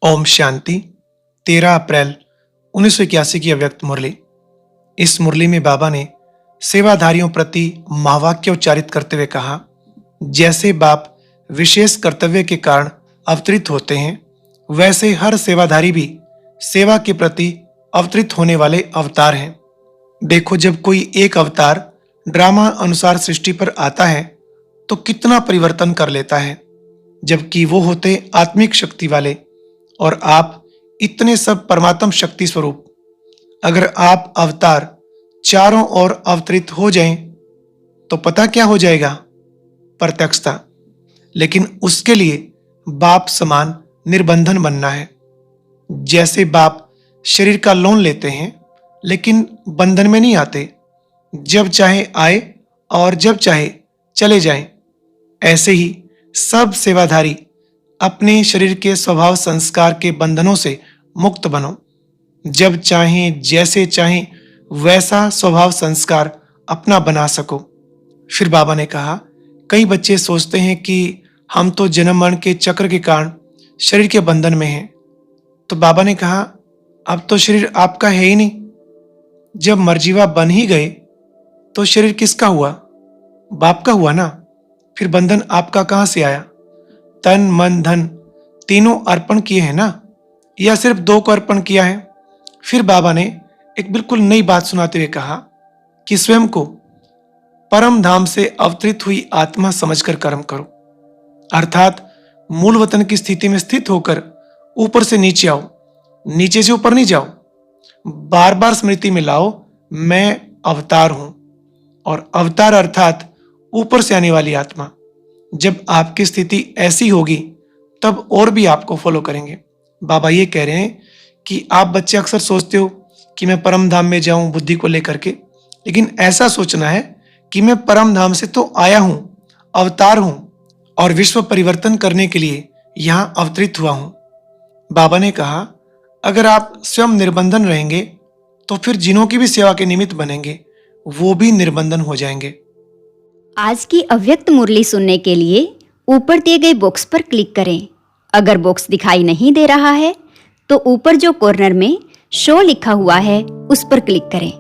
ओम शांति। 13 अप्रैल 1981 की अव्यक्त मुरली। इस मुरली में बाबा ने सेवाधारियों प्रति महावाक्य उच्चारित करते हुए कहा, जैसे बाप विशेष कर्तव्य के कारण अवतरित होते हैं, वैसे हर सेवाधारी भी सेवा के प्रति अवतरित होने वाले अवतार हैं। देखो, जब कोई एक अवतार ड्रामा अनुसार सृष्टि पर आता है तो कितना परिवर्तन कर लेता है, जबकि वो होते आत्मिक शक्ति वाले और आप इतने सब परमात्म शक्ति स्वरूप। अगर आप अवतार चारों ओर अवतरित हो जाएं तो पता क्या हो जाएगा? प्रत्यक्षता। लेकिन उसके लिए बाप समान निर्बंधन बनना है। जैसे बाप शरीर का लोन लेते हैं लेकिन बंधन में नहीं आते, जब चाहे आए और जब चाहे चले जाएं, ऐसे ही सब सेवाधारी अपने शरीर के स्वभाव संस्कार के बंधनों से मुक्त बनो। जब चाहें जैसे चाहें वैसा स्वभाव संस्कार अपना बना सको। फिर बाबा ने कहा, कई बच्चे सोचते हैं कि हम तो जन्म मरण के चक्र के कारण शरीर के बंधन में हैं। तो बाबा ने कहा, अब तो शरीर आपका है ही नहीं। जब मर्जीवा बन ही गए तो शरीर किसका हुआ? बाप का हुआ ना। फिर बंधन आपका कहां से आया? तन मन धन तीनों अर्पण किए हैं ना, या सिर्फ 2 को अर्पण किया है? फिर बाबा ने एक बिल्कुल नई बात सुनाते हुए कहा कि स्वयं को परम धाम से अवतरित हुई आत्मा समझकर कर्म करो, अर्थात मूल वतन की स्थिति में स्थित होकर ऊपर से नीचे आओ, नीचे से ऊपर नहीं जाओ। बार बार स्मृति में लाओ, मैं अवतार हूं, और अवतार अर्थात ऊपर से आने वाली आत्मा। जब आपकी स्थिति ऐसी होगी तब और भी आपको फॉलो करेंगे। बाबा ये कह रहे हैं कि आप बच्चे अक्सर सोचते हो कि मैं परम धाम में जाऊं बुद्धि को लेकर के, लेकिन ऐसा सोचना है कि मैं परम धाम से तो आया हूं, अवतार हूं, और विश्व परिवर्तन करने के लिए यहां अवतरित हुआ हूं। बाबा ने कहा, अगर आप स्वयं निर्बंधन रहेंगे तो फिर जिनों की भी सेवा के निमित्त बनेंगे वो भी निर्बंधन हो जाएंगे। आज की अव्यक्त मुरली सुनने के लिए ऊपर दिए गए बॉक्स पर क्लिक करें। अगर बॉक्स दिखाई नहीं दे रहा है तो ऊपर जो कॉर्नर में शो लिखा हुआ है उस पर क्लिक करें।